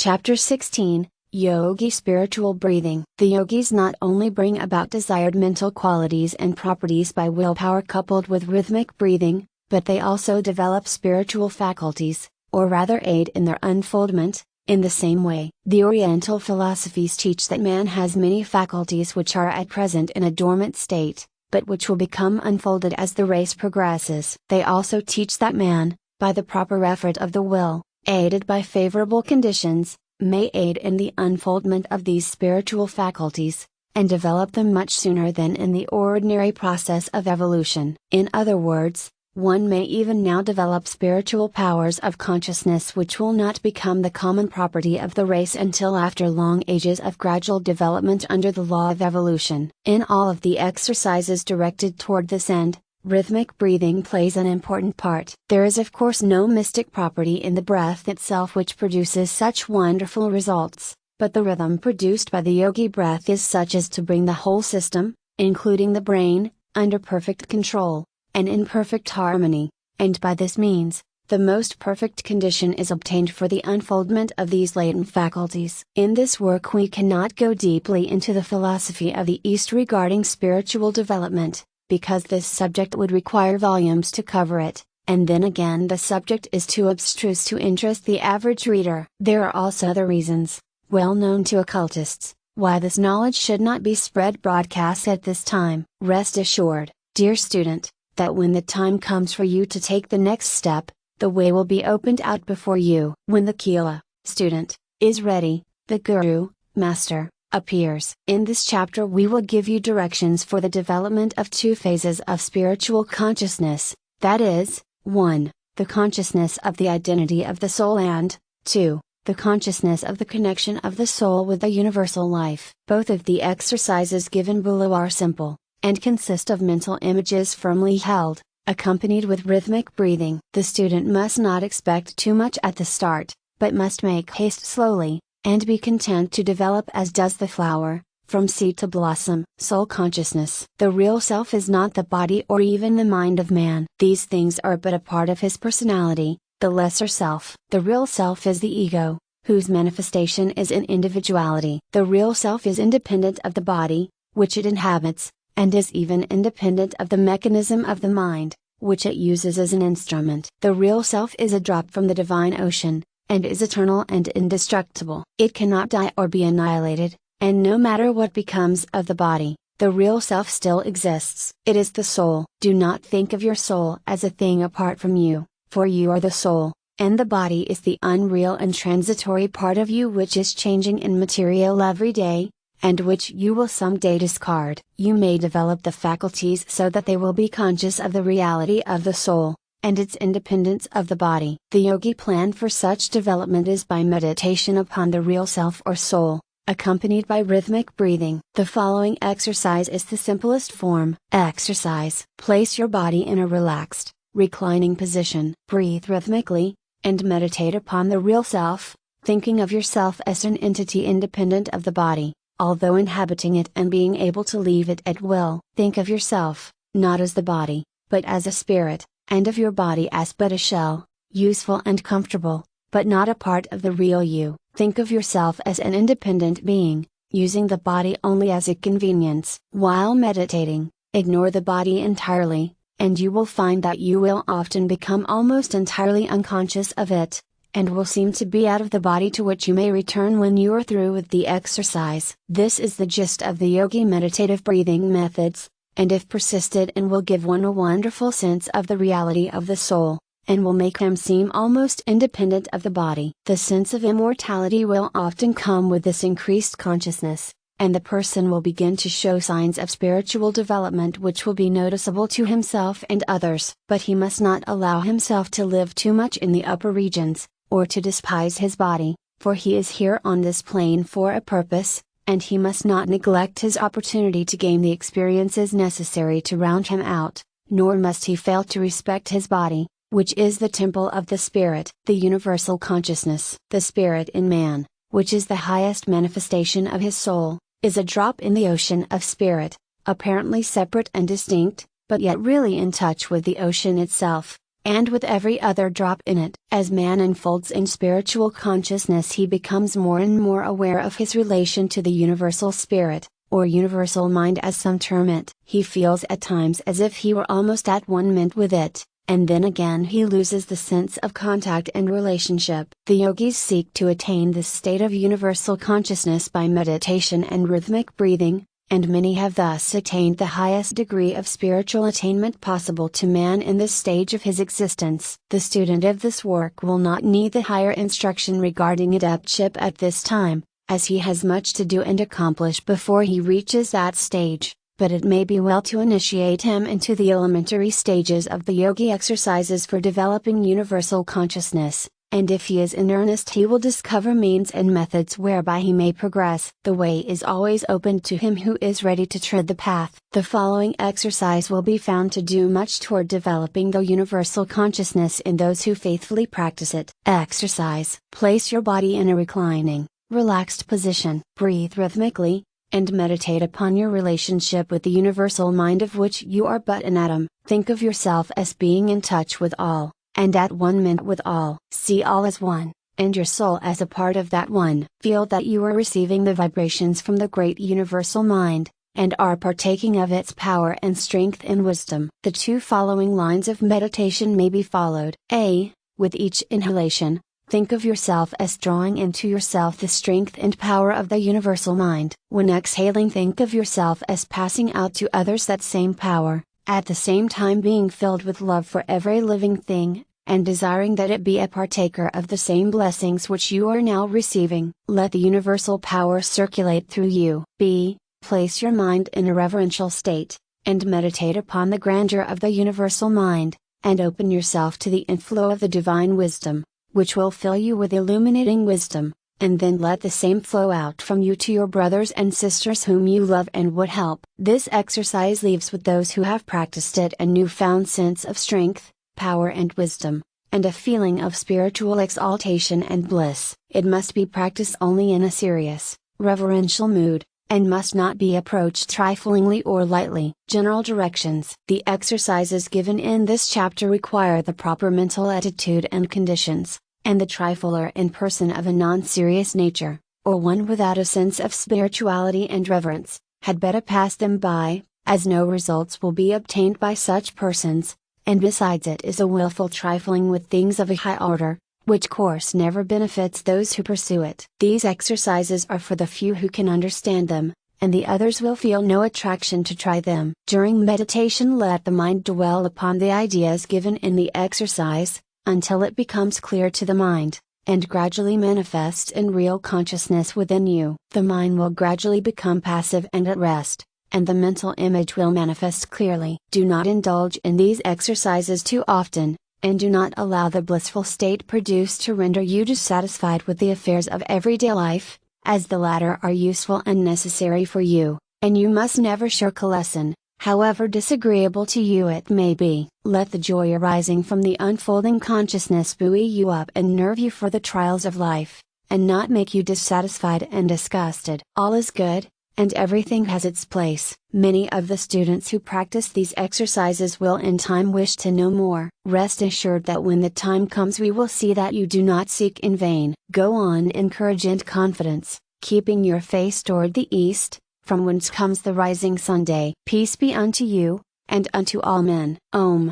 Chapter 16, Yogi Spiritual Breathing. The yogis not only bring about desired mental qualities and properties by willpower coupled with rhythmic breathing, but they also develop spiritual faculties, or rather aid in their unfoldment. In the same way, the Oriental philosophies teach that man has many faculties which are at present in a dormant state, but which will become unfolded as the race progresses. They also teach that man, by the proper effort of the will, aided by favorable conditions, may aid in the unfoldment of these spiritual faculties, and develop them much sooner than in the ordinary process of evolution. In other words, one may even now develop spiritual powers of consciousness which will not become the common property of the race until after long ages of gradual development under the law of evolution. In all of the exercises directed toward this end, rhythmic breathing plays an important part. There is of course no mystic property in the breath itself which produces such wonderful results, but the rhythm produced by the yogi breath is such as to bring the whole system, including the brain, under perfect control, and in perfect harmony, and by this means, the most perfect condition is obtained for the unfoldment of these latent faculties. In this work we cannot go deeply into the philosophy of the East regarding spiritual development, because this subject would require volumes to cover it, and then again the subject is too abstruse to interest the average reader. There are also other reasons, well known to occultists, why this knowledge should not be spread broadcast at this time. Rest assured, dear student, that when the time comes for you to take the next step, the way will be opened out before you. When the Kila, student, is ready, the Guru, master, appears. In this chapter we will give you directions for the development of two phases of spiritual consciousness, that is, 1. The consciousness of the identity of the soul and, 2. The consciousness of the connection of the soul with the universal life. Both of the exercises given below are simple, and consist of mental images firmly held, accompanied with rhythmic breathing. The student must not expect too much at the start, but must make haste slowly, and be content to develop as does the flower, from seed to blossom. Soul consciousness. The real self is not the body or even the mind of man. These things are but a part of his personality, the lesser self. The real self is the ego, whose manifestation is in individuality. The real self is independent of the body, which it inhabits, and is even independent of the mechanism of the mind, which it uses as an instrument. The real self is a drop from the divine ocean, and is eternal and indestructible. It cannot die or be annihilated, and no matter what becomes of the body, the real self still exists. It is the soul. Do not think of your soul as a thing apart from you, for you are the soul, and the body is the unreal and transitory part of you which is changing in material every day, and which you will someday discard. You may develop the faculties so that they will be conscious of the reality of the soul, and its independence of the body. The yogi plan for such development is by meditation upon the real self or soul, accompanied by rhythmic breathing. The following exercise is the simplest form. Exercise. Place your body in a relaxed, reclining position. Breathe rhythmically, and meditate upon the real self, thinking of yourself as an entity independent of the body, although inhabiting it and being able to leave it at will. Think of yourself, not as the body, but as a spirit, and of your body as but a shell, useful and comfortable, but not a part of the real you. Think of yourself as an independent being, using the body only as a convenience. While meditating, ignore the body entirely, and you will find that you will often become almost entirely unconscious of it, and will seem to be out of the body, to which you may return when you are through with the exercise. This is the gist of the yogi meditative breathing methods, and if persisted in will give one a wonderful sense of the reality of the soul, and will make him seem almost independent of the body. The sense of immortality will often come with this increased consciousness, and the person will begin to show signs of spiritual development which will be noticeable to himself and others. But he must not allow himself to live too much in the upper regions, or to despise his body, for he is here on this plane for a purpose, and he must not neglect his opportunity to gain the experiences necessary to round him out, nor must he fail to respect his body, which is the temple of the spirit. The universal consciousness. The spirit in man, which is the highest manifestation of his soul, is a drop in the ocean of spirit, apparently separate and distinct, but yet really in touch with the ocean itself, and with every other drop in it. As man unfolds in spiritual consciousness, he becomes more and more aware of his relation to the universal spirit, or universal mind as some term it. He feels at times as if he were almost at one mint with it, and then again he loses the sense of contact and relationship. The yogis seek to attain this state of universal consciousness by meditation and rhythmic breathing, and many have thus attained the highest degree of spiritual attainment possible to man in this stage of his existence. The student of this work will not need the higher instruction regarding adeptship at this time, as he has much to do and accomplish before he reaches that stage, but it may be well to initiate him into the elementary stages of the yogi exercises for developing universal consciousness, and if he is in earnest he will discover means and methods whereby he may progress. The way is always open to him who is ready to tread the path. The following exercise will be found to do much toward developing the universal consciousness in those who faithfully practice it. Exercise. Place your body in a reclining, relaxed position. Breathe rhythmically, and meditate upon your relationship with the universal mind of which you are but an atom. Think of yourself as being in touch with all, and at one mint with all. See all as one, and your soul as a part of that one. Feel that you are receiving the vibrations from the great universal mind, and are partaking of its power and strength and wisdom. The two following lines of meditation may be followed. A. With each inhalation, think of yourself as drawing into yourself the strength and power of the universal mind. When exhaling, think of yourself as passing out to others that same power, at the same time being filled with love for every living thing, and desiring that it be a partaker of the same blessings which you are now receiving. Let the universal power circulate through you. B. Place your mind in a reverential state, and meditate upon the grandeur of the universal mind, and open yourself to the inflow of the divine wisdom, which will fill you with illuminating wisdom, and then let the same flow out from you to your brothers and sisters whom you love and would help. This exercise leaves with those who have practiced it a newfound sense of strength, power and wisdom, and a feeling of spiritual exaltation and bliss. It must be practiced only in a serious, reverential mood, and must not be approached triflingly or lightly. General directions. The exercises given in this chapter require the proper mental attitude and conditions, and the trifler in person of a non-serious nature, or one without a sense of spirituality and reverence, had better pass them by, as no results will be obtained by such persons, and besides it is a willful trifling with things of a high order, which course never benefits those who pursue it. These exercises are for the few who can understand them, and the others will feel no attraction to try them. During meditation, let the mind dwell upon the ideas given in the exercise, until it becomes clear to the mind, and gradually manifest in real consciousness within you. The mind will gradually become passive and at rest, and the mental image will manifest clearly. Do not indulge in these exercises too often, and do not allow the blissful state produced to render you dissatisfied with the affairs of everyday life, as the latter are useful and necessary for you, and you must never shirk a lesson, however disagreeable to you it may be. Let the joy arising from the unfolding consciousness buoy you up and nerve you for the trials of life, and not make you dissatisfied and disgusted. All is good, and everything has its place. Many of the students who practice these exercises will in time wish to know more. Rest assured that when the time comes we will see that you do not seek in vain. Go on in courage and confidence, keeping your face toward the east, from whence comes the rising sun day. Peace be unto you, and unto all men. Om.